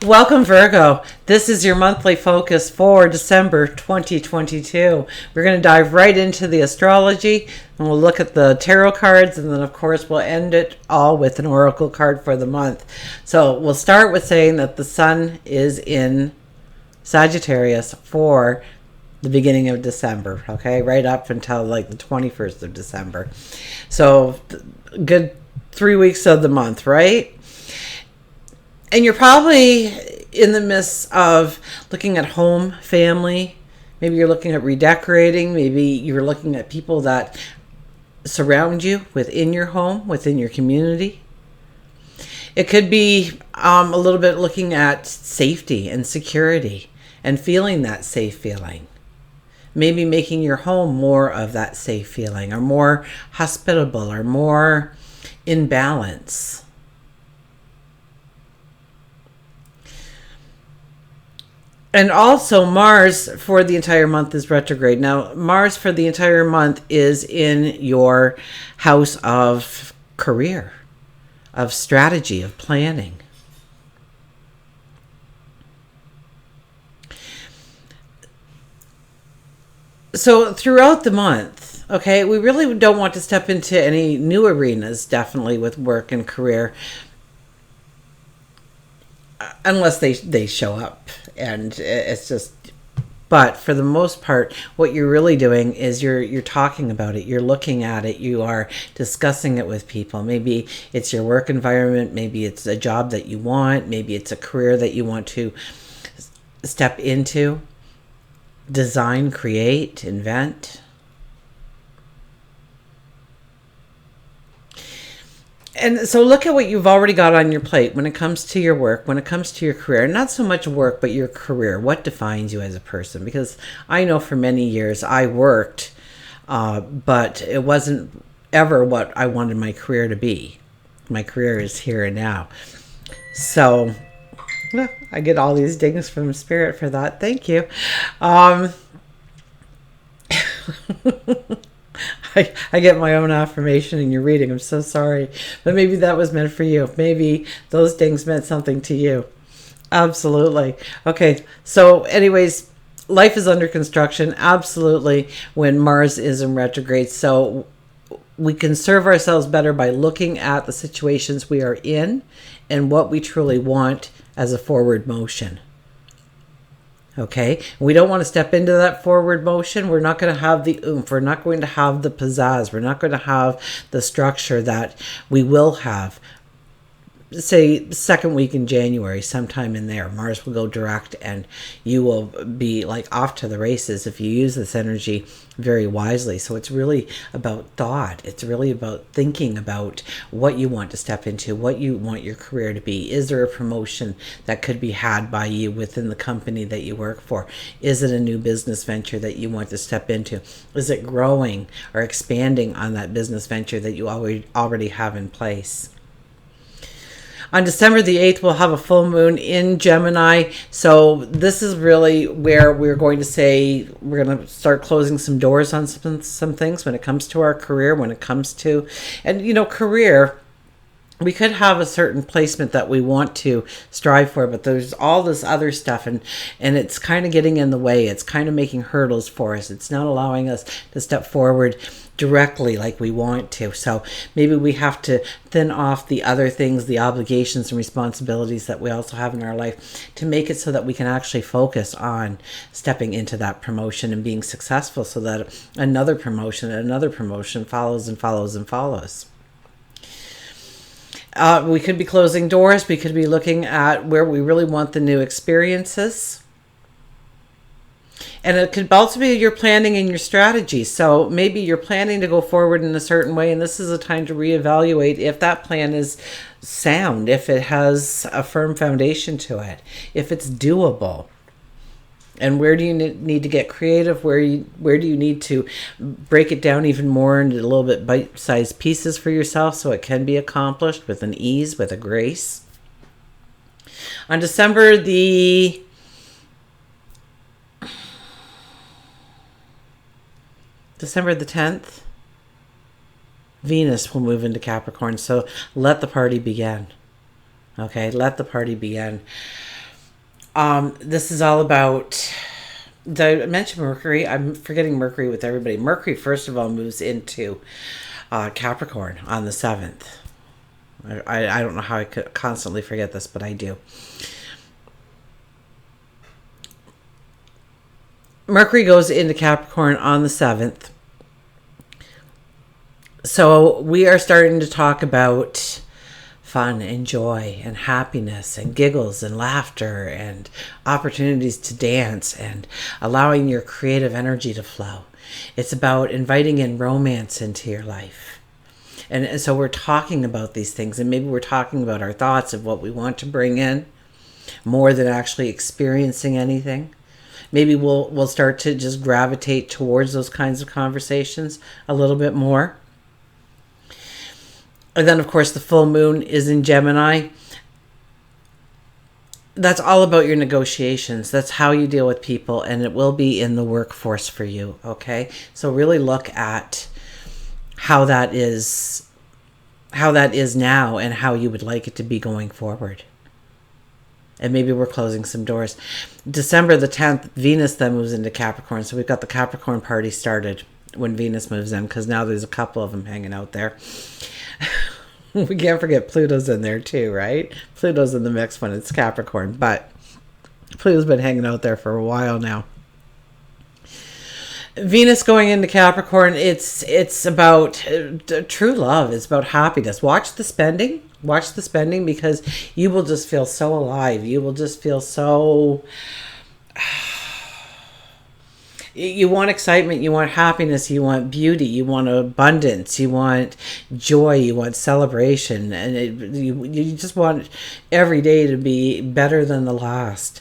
Welcome, Virgo. This is your monthly focus for December 2022. We're going to dive right into the astrology, and we'll look at the tarot cards, and then, of course, we'll end it all with an oracle card for the month. So we'll start with saying that the sun is in Sagittarius for the beginning of December, okay? Right up until like the 21st of December. So good 3 weeks of the month, right? And you're probably in the midst of looking at home, family. Maybe you're looking at redecorating. Maybe you're looking at people that surround you within your home, within your community. It could be a little bit looking at safety and security and feeling that safe feeling. Maybe making your home more of that safe feeling, or more hospitable, or more in balance. And also Mars for the entire month is retrograde. Now, Mars for the entire month is in your house of career, of strategy, of planning. So throughout the month, okay, we really don't want to step into any new arenas, definitely with work and career, unless they show up, and it's just. But for the most part, what you're really doing is you're talking about it, you're looking at it, you are discussing it with people. Maybe it's your work environment, maybe it's a job that you want, maybe it's a career that you want to step into, design, create, invent. And so look at what you've already got on your plate when it comes to your work, when it comes to your career. Not so much work, but your career. What defines you as a person? Because I know for many years I worked, but it wasn't ever what I wanted my career to be. My career is here and now. So I get all these dings from Spirit for that. Thank you. I get my own affirmation in your reading. I'm so sorry. But maybe that was meant for you. Maybe those dings meant something to you. Absolutely. Okay. So anyways, life is under construction. Absolutely. When Mars is in retrograde. So we can serve ourselves better by looking at the situations we are in and what we truly want as a forward motion. Okay, we don't want to step into that forward motion. We're not going to have the oomph. We're not going to have the pizzazz. We're not going to have the structure that we will have, say, second week in January, sometime in there. Mars will go direct and you will be like off to the races if you use this energy very wisely. So it's really about thought. It's really about thinking about what you want to step into, what you want your career to be. Is there a promotion that could be had by you within the company that you work for? Is it a new business venture that you want to step into? Is it growing or expanding on that business venture that you already have in place? On December the 8th, we'll have a full moon in Gemini. So this is really where we're going to say we're going to start closing some doors on some things when it comes to our career, when it comes to, and career. We could have a certain placement that we want to strive for, but there's all this other stuff, and it's kind of getting in the way. It's kind of making hurdles for us. It's not allowing us to step forward directly like we want to. So maybe we have to thin off the other things, the obligations and responsibilities that we also have in our life, to make it so that we can actually focus on stepping into that promotion and being successful, so that another promotion follows and follows and follows. We could be closing doors. We could be looking at where we really want the new experiences. And it could also be your planning and your strategy. So maybe you're planning to go forward in a certain way, and this is a time to reevaluate if that plan is sound, if it has a firm foundation to it, if it's doable. And where do you need to get creative? Where do you need to break it down even more into a little bit bite-sized pieces for yourself so it can be accomplished with an ease, with a grace? On December the 10th, Venus will move into Capricorn. So let the party begin. Okay, let the party begin. This is all about. Did I mention Mercury? I'm forgetting Mercury with everybody. Mercury, first of all, moves into Capricorn on the 7th. I don't know how I could constantly forget this, but I do. Mercury goes into Capricorn on the 7th. So we are starting to talk about fun and joy and happiness and giggles and laughter and opportunities to dance and allowing your creative energy to flow. It's about inviting in romance into your life. And so we're talking about these things, and maybe we're talking about our thoughts of what we want to bring in more than actually experiencing anything. Maybe we'll start to just gravitate towards those kinds of conversations a little bit more. And then, of course, the full moon is in Gemini. That's all about your negotiations. That's how you deal with people, and it will be in the workforce for you, okay? So really look at how that is now and how you would like it to be going forward. And maybe we're closing some doors. December the 10th, Venus then moves into Capricorn. So we've got the Capricorn party started when Venus moves in, because now there's a couple of them hanging out there. We can't forget Pluto's in there too, right? Pluto's in the mix when it's Capricorn, but Pluto's been hanging out there for a while now. Venus going into Capricorn, it's about true love. It's about happiness. Watch the spending, because you will just feel so alive. You will just feel so... You want excitement, you want happiness, you want beauty, you want abundance, you want joy, you want celebration, and you just want every day to be better than the last.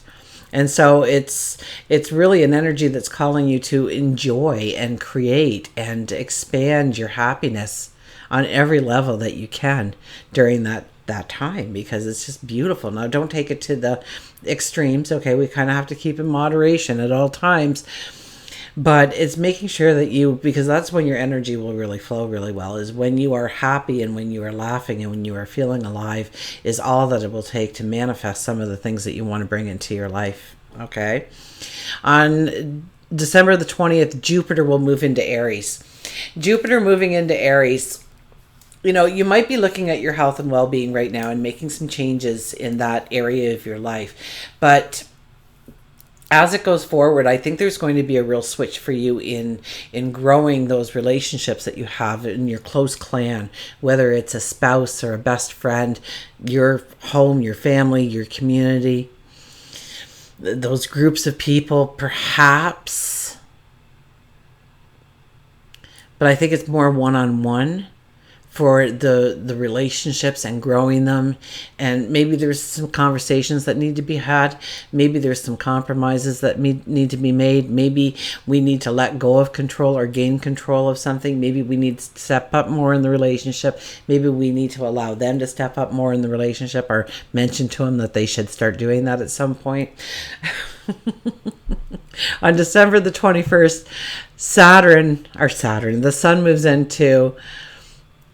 And so it's really an energy that's calling you to enjoy and create and expand your happiness on every level that you can during that time, because it's just beautiful. Now, don't take it to the extremes, okay? We kind of have to keep in moderation at all times. But it's making sure that because that's when your energy will really flow really well, is when you are happy and when you are laughing and when you are feeling alive, is all that it will take to manifest some of the things that you want to bring into your life. Okay. On December the 20th, Jupiter will move into Aries. Jupiter moving into Aries, you might be looking at your health and well-being right now and making some changes in that area of your life. But as it goes forward, I think there's going to be a real switch for you in growing those relationships that you have in your close clan, whether it's a spouse or a best friend, your home, your family, your community, those groups of people, perhaps. But I think it's more one-on-one for the relationships and growing them. And maybe there's some conversations that need to be had. Maybe there's some compromises that need to be made. Maybe we need to let go of control or gain control of something. Maybe we need to step up more in the relationship. Maybe we need to allow them to step up more in the relationship, or mention to them that they should start doing that at some point. On December the 21st, the sun moves into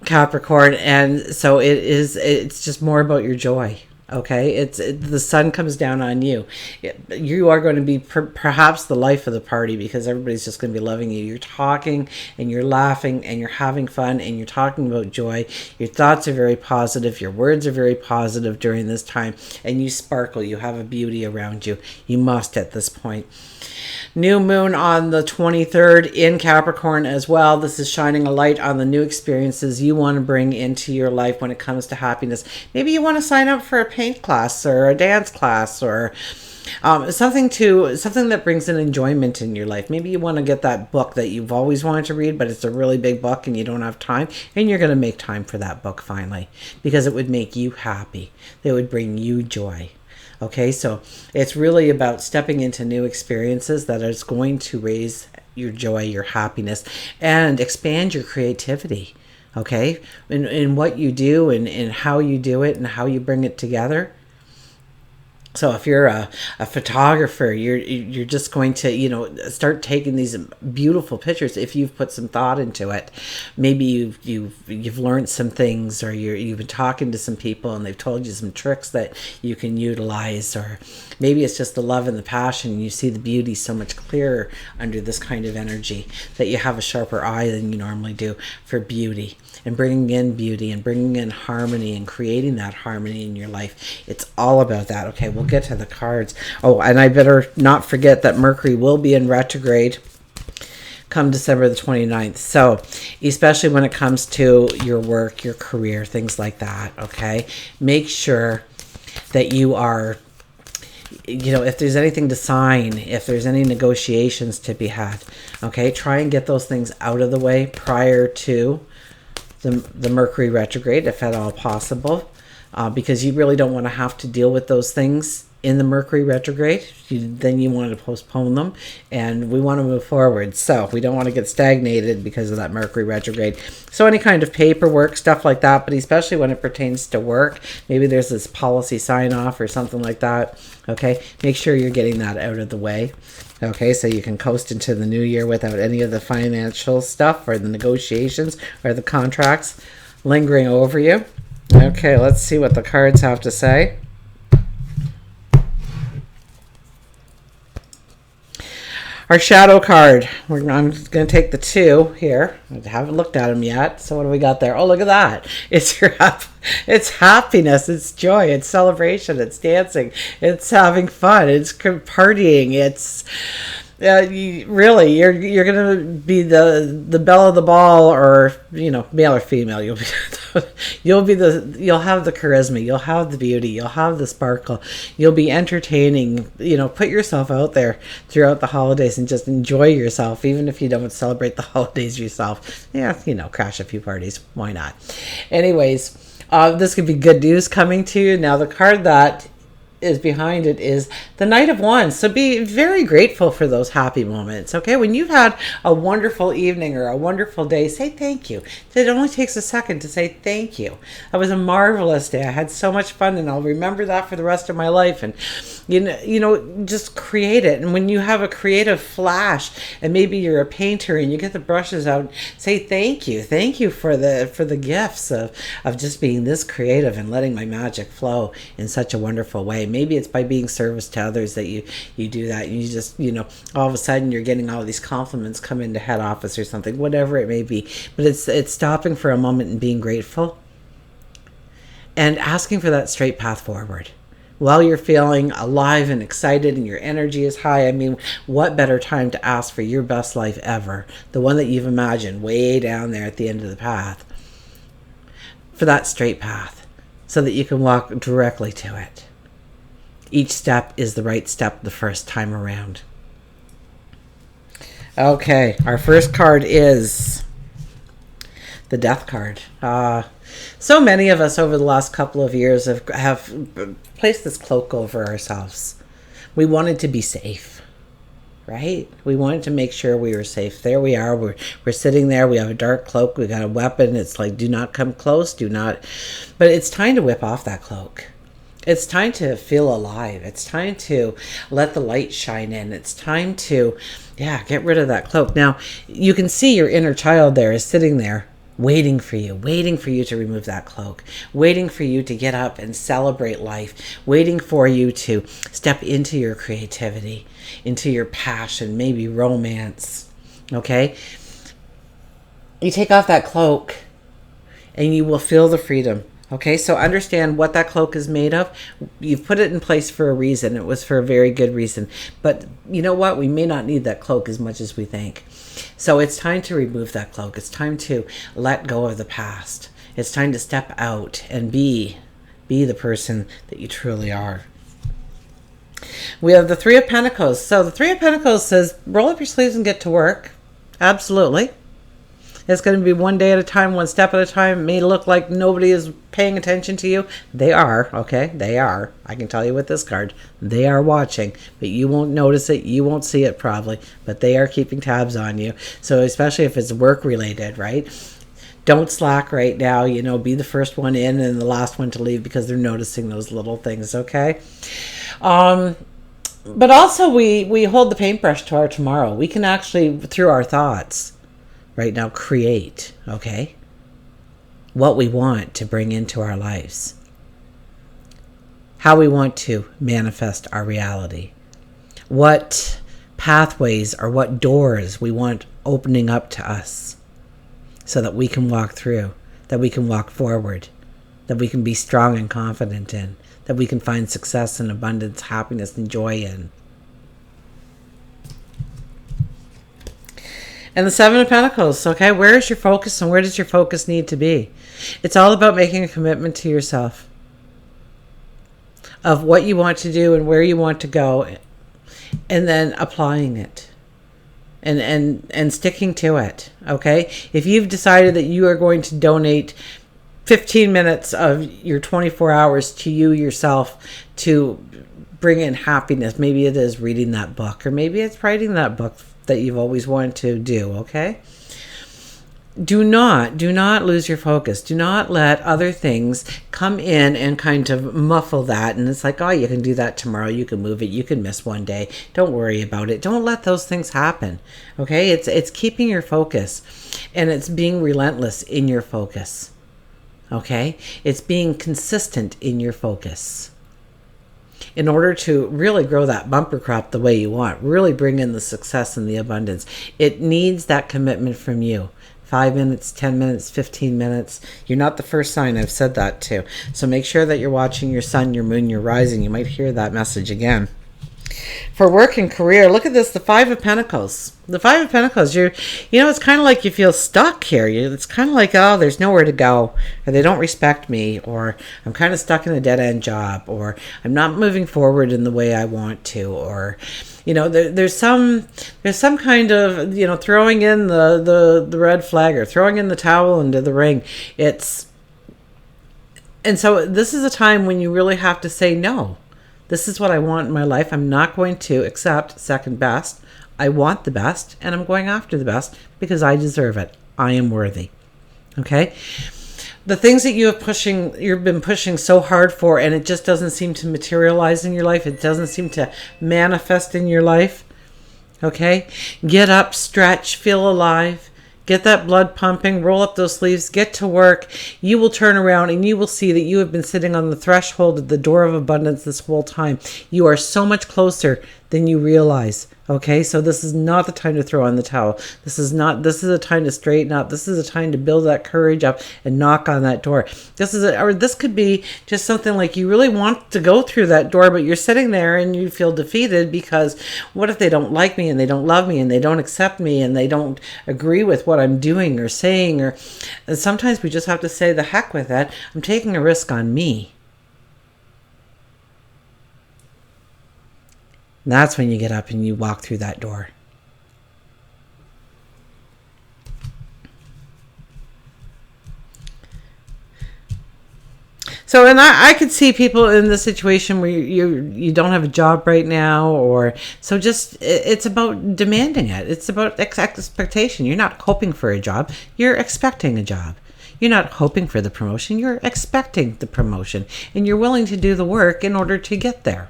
Capricorn, and so it's just more about your joy. Okay, the sun comes down on you. You are going to be perhaps the life of the party, because everybody's just going to be loving you. You're talking and you're laughing and you're having fun and you're talking about joy. Your thoughts are very positive. Your words are very positive during this time, and you sparkle. You have a beauty around you. You must at this point. New moon on the 23rd in Capricorn as well. This is shining a light on the new experiences you want to bring into your life when it comes to happiness. Maybe you want to sign up for a paint class or a dance class, or something that brings an enjoyment in your life. Maybe you want to get that book that you've always wanted to read, but it's a really big book and you don't have time, and you're going to make time for that book finally, because it would make you happy. It would bring you joy. Okay, so it's really about stepping into new experiences that is going to raise your joy, your happiness, and expand your creativity. Okay, in what you do and how you do it and how you bring it together. So if you're a photographer, you're just going to, you know, start taking these beautiful pictures if you've put some thought into it. Maybe you've learned some things, or you've been talking to some people and they've told you some tricks that you can utilize, or maybe it's just the love and the passion, and you see the beauty so much clearer under this kind of energy, that you have a sharper eye than you normally do for beauty, and bringing in beauty and bringing in harmony and creating that harmony in your life. It's all about that. Okay, we'll get to the cards. Oh, and I better not forget that Mercury will be in retrograde come December the 29th. So especially when it comes to your work, your career, things like that, okay, make sure that you are, you know, if there's anything to sign, if there's any negotiations to be had, okay, try and get those things out of the way prior to the Mercury retrograde, if at all possible, because you really don't want to have to deal with those things in the Mercury retrograde. Then you want to postpone them, and we want to move forward. So we don't want to get stagnated because of that Mercury retrograde. So any kind of paperwork, stuff like that, but especially when it pertains to work, maybe there's this policy sign off or something like that. Okay, make sure you're getting that out of the way. Okay, so you can coast into the new year without any of the financial stuff or the negotiations or the contracts lingering over you. Okay, let's see what the cards have to say. Our shadow card. I'm going to take the 2 here. I haven't looked at them yet. So what do we got there? Oh, look at that. It's it's happiness. It's joy. It's celebration. It's dancing. It's having fun. It's partying. It's you're gonna be the belle of the ball, or, you know, male or female. You'll have the charisma, you'll have the beauty, you'll have the sparkle, you'll be entertaining. You know, put yourself out there throughout the holidays and just enjoy yourself, even if you don't celebrate the holidays yourself. Yeah, you know, crash a few parties, why not? Anyways, this could be good news coming to you. Now the card that is behind it is the Knight of Wands. So be very grateful for those happy moments. Okay, when you've had a wonderful evening or a wonderful day, say thank you. It only takes a second to say thank you. That was a marvelous day. I had so much fun, and I'll remember that for the rest of my life. And you know, just create it. And when you have a creative flash, and maybe you're a painter and you get the brushes out, say thank you for the gifts of just being this creative and letting my magic flow in such a wonderful way. Maybe it's by being service to others that you do that. You just, you know, all of a sudden you're getting all these compliments come into head office or something, whatever it may be. But it's stopping for a moment and being grateful and asking for that straight path forward. While you're feeling alive and excited and your energy is high, I mean, what better time to ask for your best life ever? The one that you've imagined way down there at the end of the path. For that straight path, so that you can walk directly to it. Each step is the right step the first time around. Okay, our first card is the Death card. So many of us over the last couple of years have placed this cloak over ourselves. We wanted to be safe, right? We wanted to make sure we were safe. There we are. We're sitting there. We have a dark cloak. We got a weapon. It's like, do not come close. Do not. But it's time to whip off that cloak. It's time to feel alive. It's time to let the light shine in. It's time to, get rid of that cloak. Now, you can see your inner child there is sitting there waiting for you to remove that cloak, waiting for you to get up and celebrate life, waiting for you to step into your creativity, into your passion, maybe romance, okay? You take off that cloak and you will feel the freedom. Okay, so understand what that cloak is made of. You've put it in place for a reason. It was for a very good reason. But you know what? We may not need that cloak as much as we think. So it's time to remove that cloak. It's time to let go of the past. It's time to step out and be the person that you truly are. We have the Three of Pentacles. So the Three of Pentacles says, roll up your sleeves and get to work. Absolutely. It's going to be one day at a time, one step at a time. It may look like nobody is paying attention to you. They are, okay? They are. I can tell you with this card. They are watching, but you won't notice it. You won't see it probably, but they are keeping tabs on you. So especially if it's work related, right? Don't slack right now. Be the first one in and the last one to leave because they're noticing those little things, okay? But also we hold the paintbrush to our tomorrow. We can actually, through our thoughts right now, create, okay, what we want to bring into our lives. How we want to manifest our reality. What pathways or what doors we want opening up to us so that we can walk through, that we can walk forward, that we can be strong and confident in, that we can find success and abundance, happiness and joy in. And the Seven of Pentacles, okay? Where is your focus and where does your focus need to be? It's all about making a commitment to yourself of what you want to do and where you want to go, and then applying it and sticking to it, okay? If you've decided that you are going to donate 15 minutes of your 24 hours to you yourself to bring in happiness, maybe it is reading that book, or maybe it's writing that book that you've always wanted to do, okay? Do not lose your focus. Do not let other things come in and kind of muffle that. And it's like, oh, you can do that tomorrow. You can move it. You can miss one day. Don't worry about it. Don't let those things happen. Okay? It's keeping your focus, and it's being relentless in your focus. Okay? It's being consistent in your focus. In order to really grow that bumper crop the way you want, really bring in the success and the abundance, it needs that commitment from you. 5 minutes, 10 minutes, 15 minutes. You're not the first sign. I've said that too. So make sure that you're watching your sun, your moon, your rising. You might hear that message again. For work and career, look at this, the Five of Pentacles. The Five of Pentacles, it's kind of like you feel stuck here. It's kind of like, oh, there's nowhere to go, or they don't respect me, or I'm kind of stuck in a dead-end job, or I'm not moving forward in the way I want to, or, there's some kind of, throwing in the red flag or throwing in the towel into the ring. And so this is a time when you really have to say no. This is what I want in my life. I'm not going to accept second best. I want the best, and I'm going after the best because I deserve it. I am worthy. Okay? The things that you've been pushing so hard for, and it just doesn't seem to materialize in your life. It doesn't seem to manifest in your life. Okay? Get up, stretch, feel alive. Get that blood pumping, roll up those sleeves, get to work. You will turn around and you will see that you have been sitting on the threshold of the door of abundance this whole time. You are so much closer than you realize. Okay, so this is not the time to throw in the towel. This is a time to straighten up. This is a time to build that courage up and knock on that door. This could be just something like you really want to go through that door, but you're sitting there and you feel defeated because what if they don't like me and they don't love me and they don't accept me and they don't agree with what I'm doing or saying, and sometimes we just have to say the heck with it. I'm taking a risk on me. And that's when you get up and you walk through that door. So, and I could see people in the situation where you don't have a job right now, or so just it's about demanding it. It's about expectation. You're not hoping for a job. You're expecting a job. You're not hoping for the promotion. You're expecting the promotion, and you're willing to do the work in order to get there.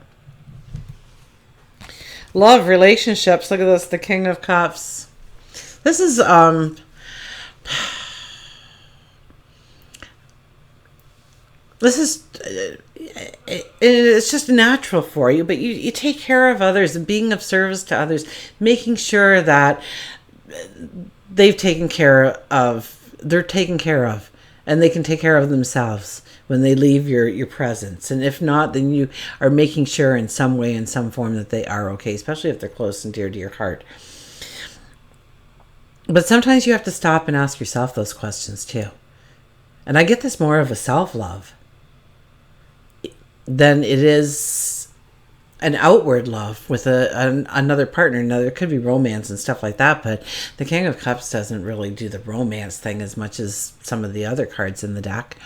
Love, relationships. Look at this, the King of Cups. This is it's just natural for you, but you take care of others and being of service to others, making sure that they're taken care of, and they can take care of themselves when they leave your presence. And if not, then you are making sure in some way, in some form, that they are okay, especially if they're close and dear to your heart. But sometimes you have to stop and ask yourself those questions too. And I get this more of a self-love than it is an outward love with another partner. Now, there could be romance and stuff like that, but the King of Cups doesn't really do the romance thing as much as some of the other cards in the deck.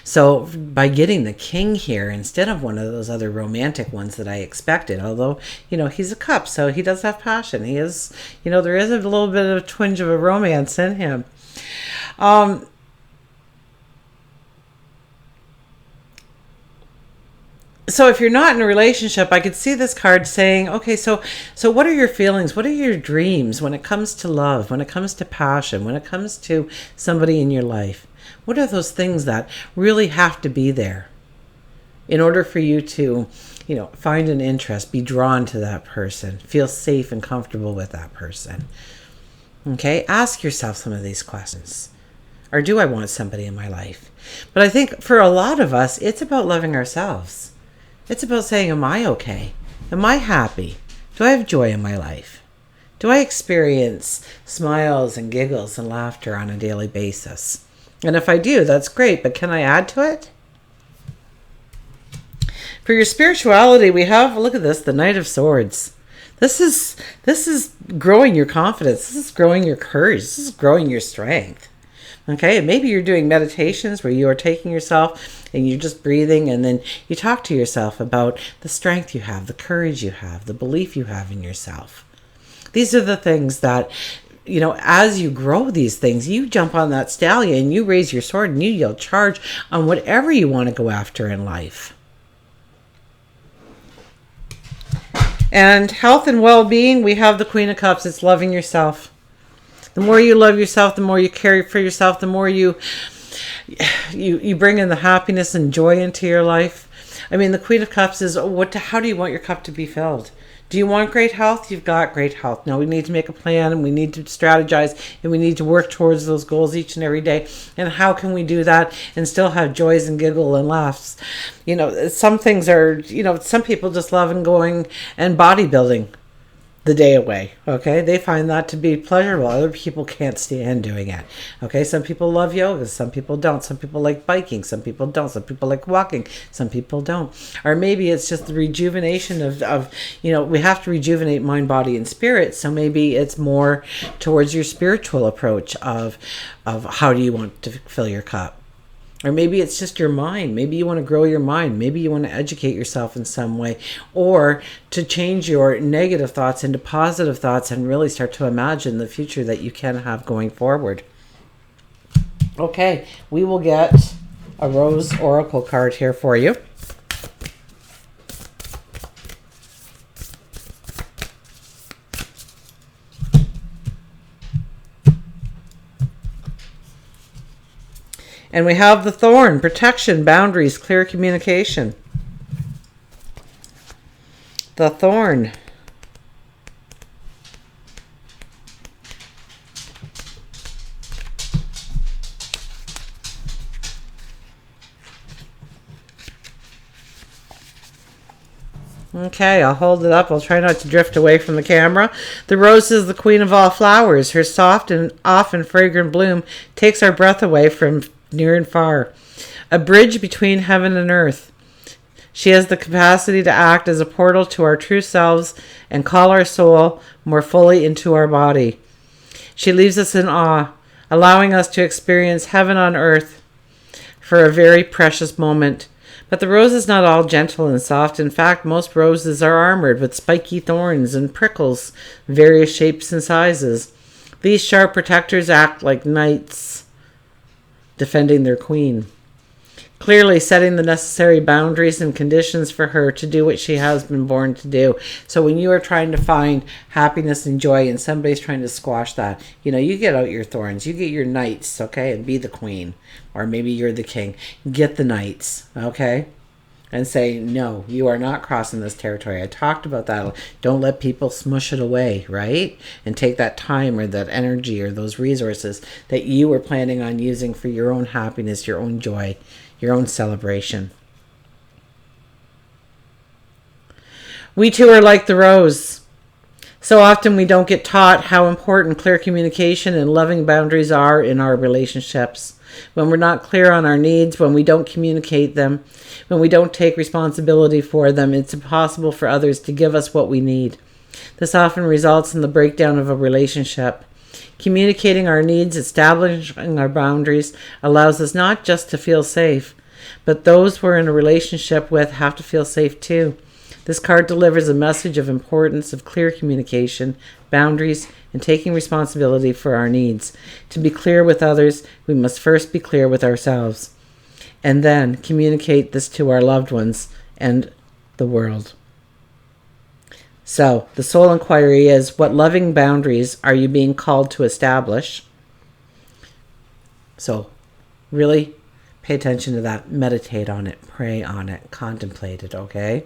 So by getting the King here instead of one of those other romantic ones that I expected, although, he's a cup, so he does have passion. He is, there is a little bit of a twinge of a romance in him. So if you're not in a relationship, I could see this card saying, okay, so what are your feelings? What are your dreams when it comes to love, when it comes to passion, when it comes to somebody in your life? What are those things that really have to be there in order for you to, find an interest, be drawn to that person, feel safe and comfortable with that person? Okay, ask yourself some of these questions. Or do I want somebody in my life? But I think for a lot of us, it's about loving ourselves. It's about saying, am I okay? Am I happy? Do I have joy in my life? Do I experience smiles and giggles and laughter on a daily basis? And if I do, that's great, but can I add to it? For your spirituality, we have, look at this, the Knight of Swords. This is growing your confidence. This is growing your courage. This is growing your strength. Okay, maybe you're doing meditations where you are taking yourself and you're just breathing, and then you talk to yourself about the strength you have, the courage you have, the belief you have in yourself. These are the things that, as you grow these things, you jump on that stallion, you raise your sword, and you yell charge on whatever you want to go after in life. And health and well-being, we have the Queen of Cups. It's loving yourself. The more you love yourself, the more you care for yourself, the more you bring in the happiness and joy into your life. I mean, the Queen of Cups is how do you want your cup to be filled? Do you want great health? You've got great health. Now we need to make a plan, and we need to strategize, and we need to work towards those goals each and every day. And how can we do that and still have joys and giggle and laughs? Some things are, some people just love going and bodybuilding the day away. Okay, they find that to be pleasurable. Other people can't stand doing it. Okay, some people love yoga, some people don't. Some people like biking, some people don't. Some people like walking, some people don't. Or maybe it's just the rejuvenation of we have to rejuvenate mind, body, and spirit. So maybe it's more towards your spiritual approach of how do you want to fill your cup. Or maybe it's just your mind. Maybe you want to grow your mind. Maybe you want to educate yourself in some way. Or to change your negative thoughts into positive thoughts and really start to imagine the future that you can have going forward. Okay, we will get a Rose Oracle card here for you. And we have the Thorn, protection, boundaries, clear communication. The Thorn. Okay, I'll hold it up. I'll try not to drift away from the camera. The rose is the queen of all flowers. Her soft and often fragrant bloom takes our breath away from near and far. A bridge between heaven and earth. She has the capacity to act as a portal to our true selves and call our soul more fully into our body. She leaves us in awe, allowing us to experience heaven on earth for a very precious moment. But the rose is not all gentle and soft. In fact, most roses are armored with spiky thorns and prickles, various shapes and sizes. These sharp protectors act like knights defending their queen, clearly setting the necessary boundaries and conditions for her to do what she has been born to do. So when you are trying to find happiness and joy and somebody's trying to squash that, you get out your thorns, you get your knights, okay, and be the queen. Or maybe you're the king. Get the knights, okay? And say, no, you are not crossing this territory. I talked about that. Don't let people smush it away, right? And take that time or that energy or those resources that you were planning on using for your own happiness, your own joy, your own celebration. We too are like the rose. So often we don't get taught how important clear communication and loving boundaries are in our relationships. When we're not clear on our needs, when we don't communicate them, when we don't take responsibility for them, it's impossible for others to give us what we need. This often results in the breakdown of a relationship. Communicating our needs, establishing our boundaries, allows us not just to feel safe, but those we're in a relationship with have to feel safe too. This card delivers a message of importance of clear communication, boundaries, and taking responsibility for our needs. To be clear with others, we must first be clear with ourselves, and then communicate this to our loved ones and the world. So the soul inquiry is, what loving boundaries are you being called to establish? So really pay attention to that. Meditate on it. Pray on it. Contemplate it, okay?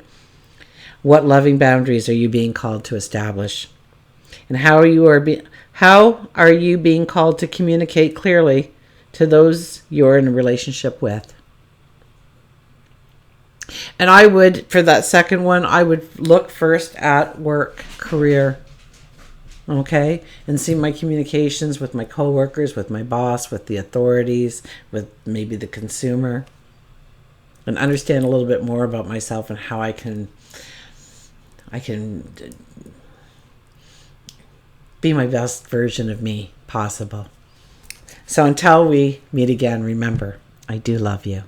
What loving boundaries are you being called to establish? And how are you being called to communicate clearly to those you're in a relationship with? And I would, for that second one, I would look first at work, career, okay? And see my communications with my coworkers, with my boss, with the authorities, with maybe the consumer. And understand a little bit more about myself and how I can be my best version of me possible. So until we meet again, remember, I do love you.